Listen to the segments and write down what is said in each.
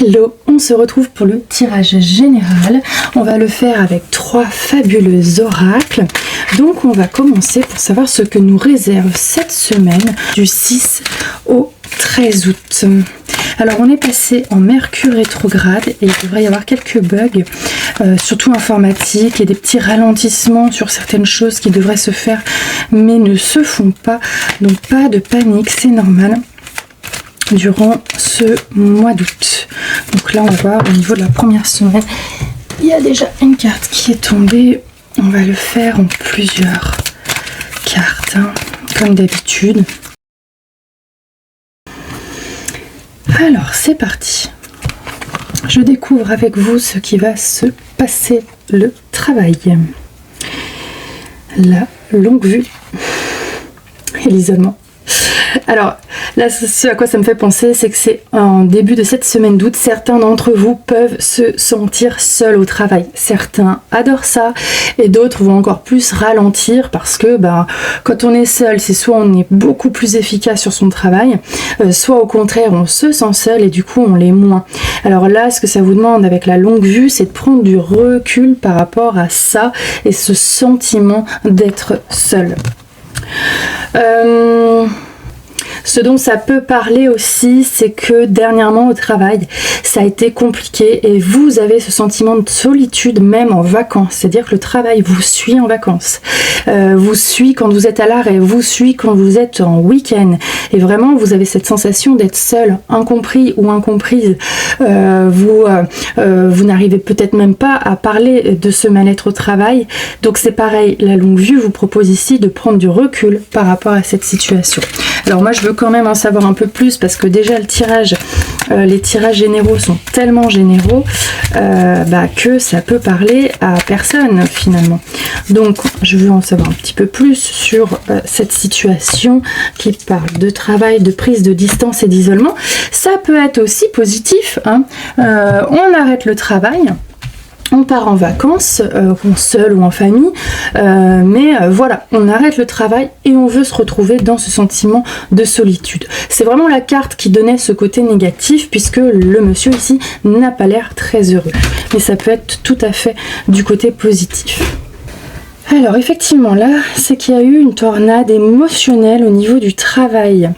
Hello, on se retrouve pour le tirage général. On va le faire avec 3 fabuleux oracles. Donc on va commencer pour savoir ce que nous réserve cette semaine du 6 au 13 août. Alors on est passé en Mercure rétrograde et il devrait y avoir quelques bugs, surtout informatiques et des petits ralentissements sur certaines choses qui devraient se faire mais ne se font pas. Donc pas de panique, c'est normal durant ce mois d'août. Donc là on va voir au niveau de la première semaine, il y a déjà une carte qui est tombée. On va le faire en plusieurs cartes, comme d'habitude. Alors c'est parti. Je découvre avec vous ce qui va se passer, le travail. La longue vue et l'isolement. Alors là, ce à quoi ça me fait penser, c'est que c'est en début de cette semaine d'août, certains d'entre vous peuvent se sentir seuls au travail. Certains adorent ça et d'autres vont encore plus ralentir parce que quand on est seul, c'est soit on est beaucoup plus efficace sur son travail, soit au contraire on se sent seul et du coup on l'est moins. Alors là, ce que ça vous demande avec la longue vue, c'est de prendre du recul par rapport à ça et ce sentiment d'être seul. Ce dont ça peut parler aussi, c'est que dernièrement au travail, ça a été compliqué et vous avez ce sentiment de solitude même en vacances. C'est-à-dire que le travail vous suit en vacances, vous suit quand vous êtes à l'arrêt, vous suit quand vous êtes en week-end. Et vraiment, vous avez cette sensation d'être seul, incompris ou incomprise. Vous n'arrivez peut-être même pas à parler de ce mal-être au travail. Donc c'est pareil, la longue vue vous propose ici de prendre du recul par rapport à cette situation. Alors moi je veux quand même en savoir un peu plus parce que déjà le tirage, les tirages généraux sont tellement généraux que ça peut parler à personne finalement. Donc je veux en savoir un petit peu plus sur cette situation qui parle de travail, de prise de distance et d'isolement. Ça peut être aussi positif, on arrête le travail. On part en vacances, seul ou en famille, mais voilà, on arrête le travail et on veut se retrouver dans ce sentiment de solitude. C'est vraiment la carte qui donnait ce côté négatif puisque le monsieur ici n'a pas l'air très heureux. Mais ça peut être tout à fait du côté positif. Alors effectivement là, c'est qu'il y a eu une tornade émotionnelle au niveau du travail.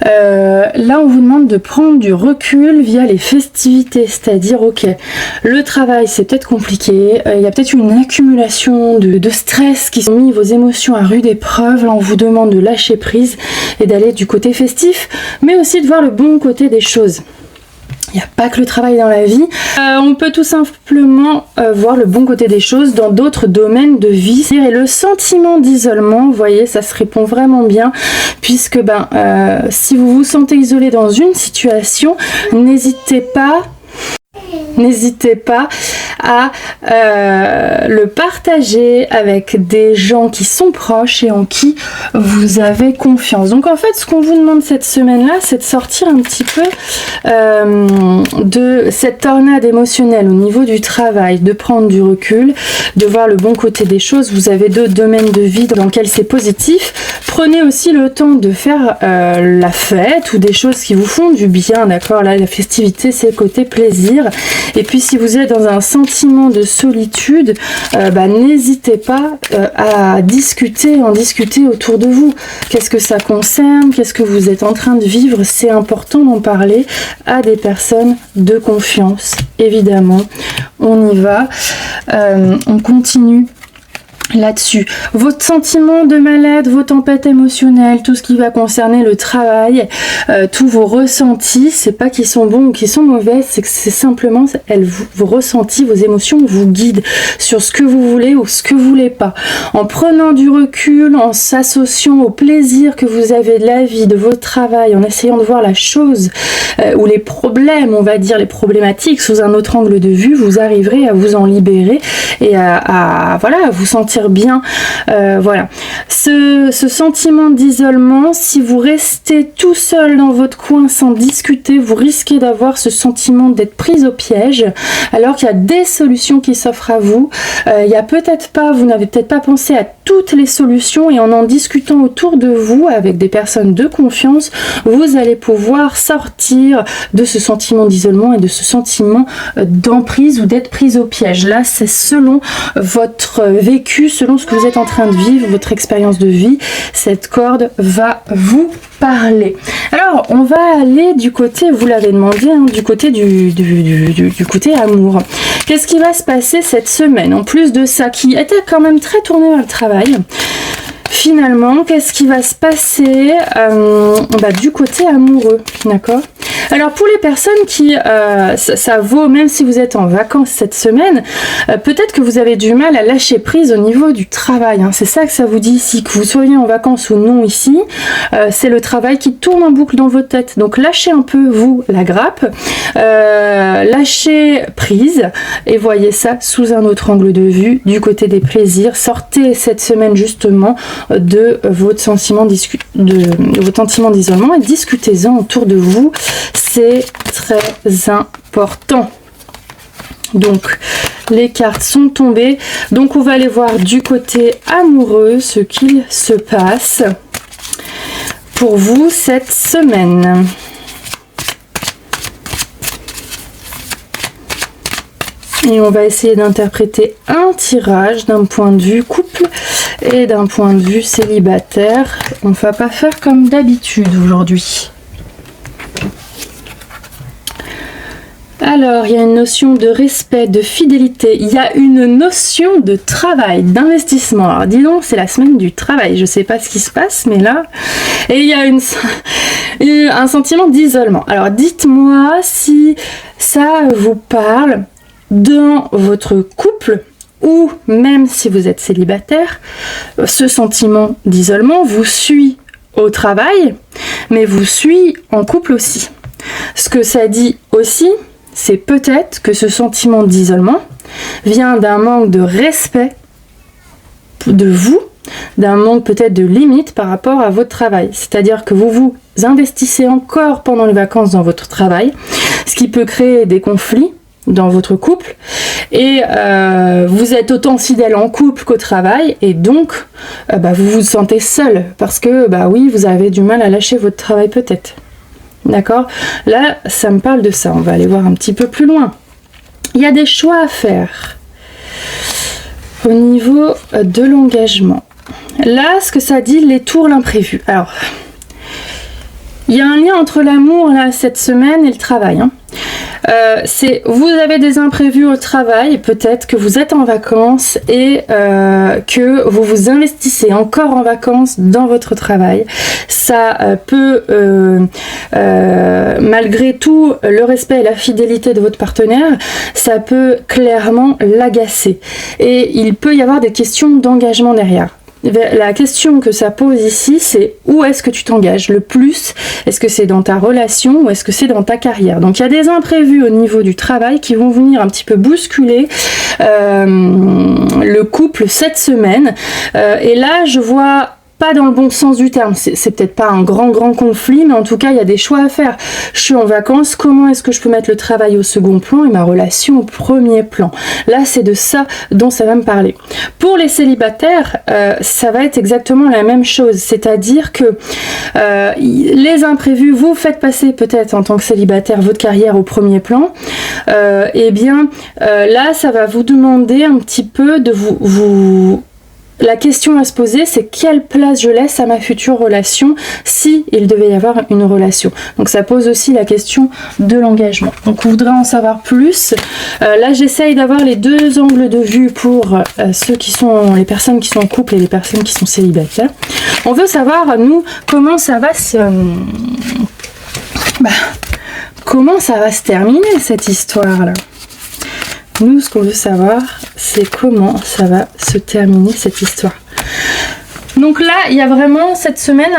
Là on vous demande de prendre du recul via les festivités, c'est-à-dire ok, le travail c'est peut-être compliqué, il y a peut-être une accumulation de stress qui ont mis vos émotions à rude épreuve. Là on vous demande de lâcher prise et d'aller du côté festif, mais aussi de voir le bon côté des choses. Il n'y a pas que le travail dans la vie, on peut tout simplement voir le bon côté des choses dans d'autres domaines de vie. Et le sentiment d'isolement, vous voyez, ça se répond vraiment bien, puisque si vous vous sentez isolé dans une situation, n'hésitez pas à le partager avec des gens qui sont proches et en qui vous avez confiance. Donc en fait, ce qu'on vous demande cette semaine-là, c'est de sortir un petit peu de cette tornade émotionnelle au niveau du travail, de prendre du recul, de voir le bon côté des choses. Vous avez d'autres domaines de vie dans lesquels c'est positif. Prenez aussi le temps de faire la fête ou des choses qui vous font du bien, d'accord? Là, la festivité, c'est le côté plaisir. Et puis si vous êtes dans un sentiment de solitude, n'hésitez pas à en discuter autour de vous. Qu'est-ce que ça concerne? Qu'est-ce que vous êtes en train de vivre? C'est important d'en parler à des personnes de confiance, évidemment. On y va, on continue là-dessus. Votre sentiment de mal-être, vos tempêtes émotionnelles, tout ce qui va concerner le travail, tous vos ressentis, c'est pas qu'ils sont bons ou qu'ils sont mauvais, c'est que c'est simplement vos ressentis, vos émotions vous guident sur ce que vous voulez ou ce que vous voulez pas. En prenant du recul, en s'associant au plaisir que vous avez de la vie, de votre travail, en essayant de voir la chose ou les problèmes, on va dire les problématiques sous un autre angle de vue, vous arriverez à vous en libérer et à vous sentir bien. Voilà. Ce sentiment d'isolement, si vous restez tout seul dans votre coin sans discuter, vous risquez d'avoir ce sentiment d'être prise au piège, alors qu'il y a des solutions qui s'offrent à vous. Vous n'avez peut-être pas pensé à toutes les solutions, et en discutant autour de vous avec des personnes de confiance, vous allez pouvoir sortir sortir de ce sentiment d'isolement et de ce sentiment d'emprise ou d'être prise au piège. Là, c'est selon votre vécu, selon ce que vous êtes en train de vivre, votre expérience de vie, cette corde va vous parler. Alors, on va aller du côté, vous l'avez demandé, hein, du côté du côté amour. Qu'est-ce qui va se passer cette semaine, en plus de ça, qui était quand même très tourné vers le travail? Finalement, qu'est-ce qui va se passer du côté amoureux, d'accord? Alors pour les personnes qui, ça vaut, même si vous êtes en vacances cette semaine, peut-être que vous avez du mal à lâcher prise au niveau du travail, hein. C'est ça que ça vous dit ici, que vous soyez en vacances ou non ici, c'est le travail qui tourne en boucle dans votre tête. Donc lâchez un peu, vous, la grappe, lâchez prise et voyez ça sous un autre angle de vue, du côté des plaisirs. Sortez cette semaine justement de votre sentiment d'isolement et discutez-en autour de vous. C'est très important. Donc, les cartes sont tombées. Donc, on va aller voir du côté amoureux ce qu'il se passe pour vous cette semaine. Et on va essayer d'interpréter un tirage d'un point de vue couple et d'un point de vue célibataire. On ne va pas faire comme d'habitude aujourd'hui. Alors, il y a une notion de respect, de fidélité, il y a une notion de travail, d'investissement. Alors, dis donc, c'est la semaine du travail, je ne sais pas ce qui se passe, mais là... Et il y a un sentiment d'isolement. Alors, dites-moi si ça vous parle dans votre couple, ou même si vous êtes célibataire, ce sentiment d'isolement vous suit au travail, mais vous suit en couple aussi. Ce que ça dit aussi, c'est peut-être que ce sentiment d'isolement vient d'un manque de respect de vous, d'un manque peut-être de limite par rapport à votre travail. C'est-à-dire que vous vous investissez encore pendant les vacances dans votre travail, ce qui peut créer des conflits dans votre couple, et vous êtes autant fidèle en couple qu'au travail, et donc vous vous sentez seul parce que oui, vous avez du mal à lâcher votre travail peut-être. D'accord? Là, ça me parle de ça. On va aller voir un petit peu plus loin. Il y a des choix à faire au niveau de l'engagement. Là, ce que ça dit, les tours, l'imprévu. Alors, il y a un lien entre l'amour là cette semaine et le travail, hein. Vous avez des imprévus au travail, peut-être que vous êtes en vacances et que vous vous investissez encore en vacances dans votre travail. Ça peut, malgré tout le respect et la fidélité de votre partenaire, ça peut clairement l'agacer. Et il peut y avoir des questions d'engagement derrière. La question que ça pose ici, c'est où est-ce que tu t'engages le plus? Est-ce que c'est dans ta relation ou est-ce que c'est dans ta carrière? Donc il y a des imprévus au niveau du travail qui vont venir un petit peu bousculer le couple cette semaine. Et là, je vois pas dans le bon sens du terme, c'est peut-être pas un grand conflit, mais en tout cas il y a des choix à faire. Je suis en vacances, comment est-ce que je peux mettre le travail au second plan et ma relation au premier plan? Là c'est de ça dont ça va me parler. Pour les célibataires, ça va être exactement la même chose, c'est-à-dire que les imprévus, vous faites passer peut-être en tant que célibataire votre carrière au premier plan, là ça va vous demander un petit peu de vous la question à se poser, c'est quelle place je laisse à ma future relation si il devait y avoir une relation. Donc ça pose aussi la question de l'engagement. Donc on voudrait en savoir plus. Là j'essaye d'avoir les deux angles de vue pour les personnes qui sont en couple et les personnes qui sont célibataires. On veut savoir, nous, comment ça va se terminer cette histoire-là. Nous, ce qu'on veut savoir, c'est comment ça va se terminer cette histoire. Donc là, il y a vraiment cette semaine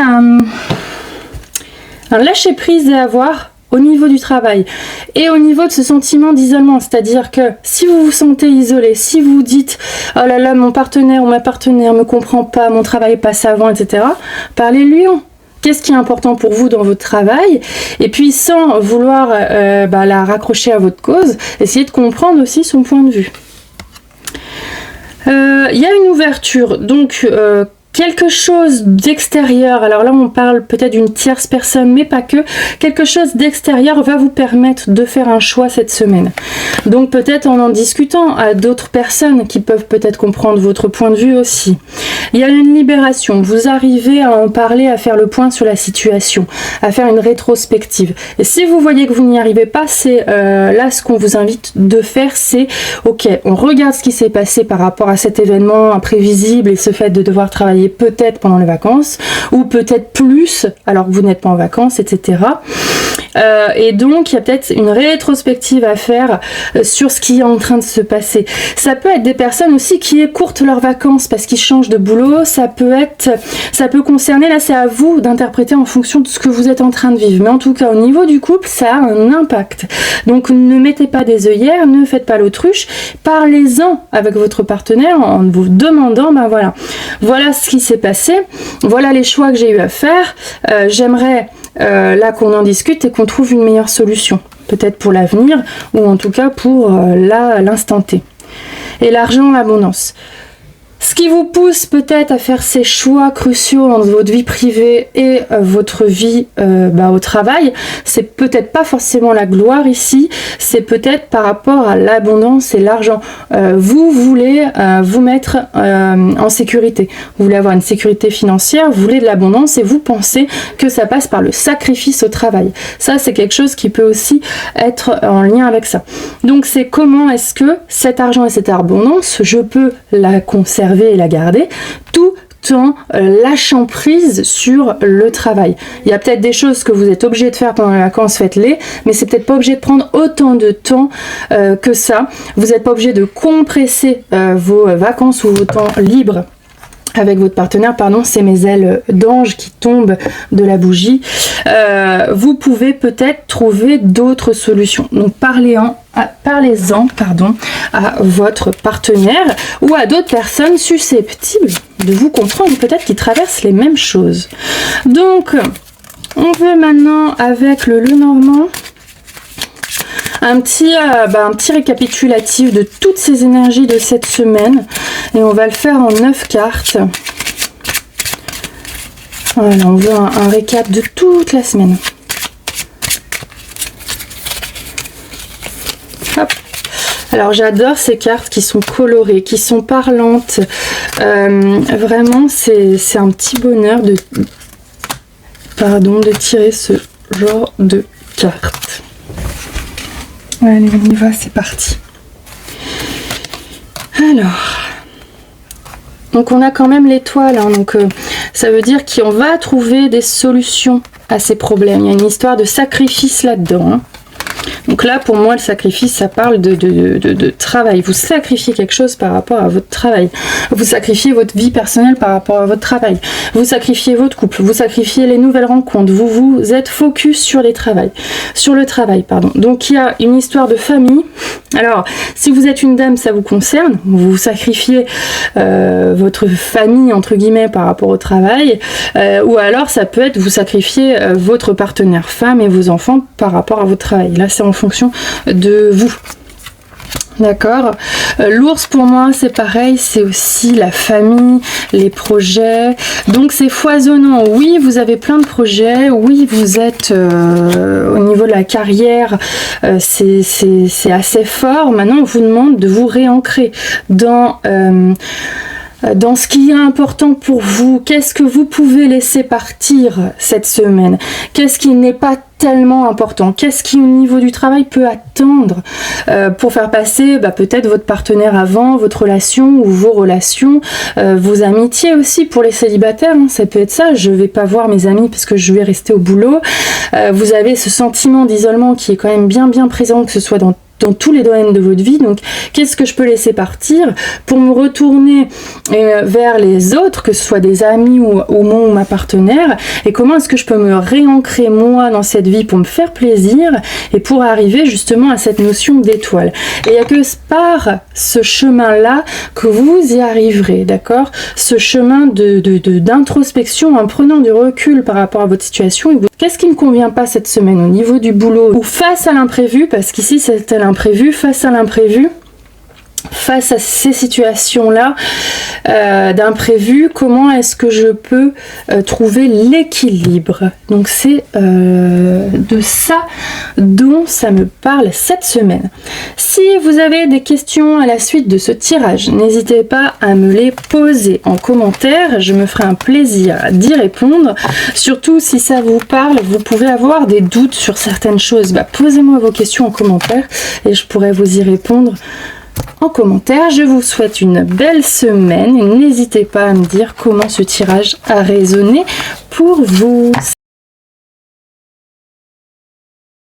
un lâcher-prise à avoir au niveau du travail et au niveau de ce sentiment d'isolement. C'est-à-dire que si vous vous sentez isolé, si vous vous dites « Oh là là, mon partenaire ou ma partenaire me comprend pas, mon travail passe avant, etc. » Parlez-lui. Qu'est-ce qui est important pour vous dans votre travail? Et puis sans vouloir la raccrocher à votre cause, essayez de comprendre aussi son point de vue. Il y a une ouverture, donc quelque chose d'extérieur, alors là on parle peut-être d'une tierce personne, mais pas que, quelque chose d'extérieur va vous permettre de faire un choix cette semaine. Donc peut-être en discutant à d'autres personnes qui peuvent peut-être comprendre votre point de vue aussi. Il y a une libération, vous arrivez à en parler, à faire le point sur la situation, à faire une rétrospective. Et si vous voyez que vous n'y arrivez pas, c'est là ce qu'on vous invite de faire, c'est ok, on regarde ce qui s'est passé par rapport à cet événement imprévisible et ce fait de devoir travailler peut-être pendant les vacances ou peut-être plus alors que vous n'êtes pas en vacances, etc. Et donc il y a peut-être une rétrospective à faire sur ce qui est en train de se passer. Ça peut être des personnes aussi qui écourtent leurs vacances parce qu'ils changent de boulot, ça peut concerner, là c'est à vous d'interpréter en fonction de ce que vous êtes en train de vivre, mais en tout cas au niveau du couple ça a un impact. Donc ne mettez pas des œillères, ne faites pas l'autruche, parlez-en avec votre partenaire en vous demandant voilà ce qui s'est passé, voilà les choix que j'ai eu à faire, j'aimerais là qu'on en discute et qu'on trouve une meilleure solution, peut-être pour l'avenir ou en tout cas pour l'instant T. Et l'argent, l'abondance. Ce qui vous pousse peut-être à faire ces choix cruciaux dans votre vie privée et votre vie au travail, c'est peut-être pas forcément la gloire ici, c'est peut-être par rapport à l'abondance et l'argent. Vous voulez vous mettre en sécurité, vous voulez avoir une sécurité financière, vous voulez de l'abondance et vous pensez que ça passe par le sacrifice au travail. Ça, c'est quelque chose qui peut aussi être en lien avec ça. Donc c'est comment est-ce que cet argent et cette abondance, je peux la conserver et la garder tout en lâchant prise sur le travail. Il y a peut-être des choses que vous êtes obligé de faire pendant les vacances, faites-les, mais c'est peut-être pas obligé de prendre autant de temps que ça. Vous n'êtes pas obligé de compresser vos vacances ou vos temps libres avec votre partenaire, c'est mes ailes d'ange qui tombent de la bougie. Vous pouvez peut-être trouver d'autres solutions. Donc parlez-en à votre partenaire ou à d'autres personnes susceptibles de vous comprendre, peut-être qui traversent les mêmes choses. Donc, on veut maintenant, avec le Lenormand, un petit récapitulatif de toutes ces énergies de cette semaine. Et on va le faire en 9 cartes. Voilà, on veut un récap de toute la semaine. Hop. Alors j'adore ces cartes qui sont colorées, qui sont parlantes. Vraiment, c'est un petit bonheur de tirer ce genre de cartes. Allez, on y va, c'est parti. Alors, donc on a quand même l'étoile, donc ça veut dire qu'on va trouver des solutions à ces problèmes. Il y a une histoire de sacrifice là-dedans. Donc là, pour moi, le sacrifice, ça parle de travail. Vous sacrifiez quelque chose par rapport à votre travail. Vous sacrifiez votre vie personnelle par rapport à votre travail. Vous sacrifiez votre couple. Vous sacrifiez les nouvelles rencontres. Vous êtes focus sur le travail. Donc il y a une histoire de famille. Alors, si vous êtes une dame, ça vous concerne. Vous sacrifiez votre famille, entre guillemets, par rapport au travail. Ou alors, ça peut être vous sacrifiez votre partenaire femme et vos enfants par rapport à votre travail. Là, c'est en fonction de vous. D'accord. L'ours, pour moi, c'est pareil, c'est aussi la famille, les projets. Donc, c'est foisonnant. Oui, vous avez plein de projets. Oui, vous êtes au niveau de la carrière, c'est assez fort. Maintenant, on vous demande de vous réancrer dans ce qui est important pour vous. Qu'est-ce que vous pouvez laisser partir cette semaine? Qu'est-ce qui n'est pas tellement important? Qu'est-ce qui au niveau du travail peut attendre pour faire passer peut-être votre partenaire avant, votre relation ou vos relations, vos amitiés aussi pour les célibataires, ça peut être ça. Je vais pas voir mes amis parce que je vais rester au boulot. Vous avez ce sentiment d'isolement qui est quand même bien présent, que ce soit dans tous les domaines de votre vie. Donc qu'est-ce que je peux laisser partir pour me retourner vers les autres, que ce soit des amis ou ma partenaire, et comment est-ce que je peux me réancrer moi dans cette vie pour me faire plaisir et pour arriver justement à cette notion d'étoile. Et il n'y a que par ce chemin-là que vous y arriverez, d'accord? Ce chemin d'introspection en prenant du recul par rapport à votre situation. Qu'est-ce qui ne me convient pas cette semaine au niveau du boulot ou face à l'imprévu, parce qu'ici c'était l'imprévu, face à l'imprévu, face à ces situations-là d'imprévu, comment est-ce que je peux trouver l'équilibre? Donc c'est de ça dont ça me parle cette semaine. Si vous avez des questions à la suite de ce tirage, n'hésitez pas à me les poser en commentaire, je me ferai un plaisir d'y répondre. Surtout si ça vous parle, vous pouvez avoir des doutes sur certaines choses, posez-moi vos questions en commentaire et je pourrai vous y répondre en commentaire. Je vous souhaite une belle semaine et n'hésitez pas à me dire comment ce tirage a résonné pour vous.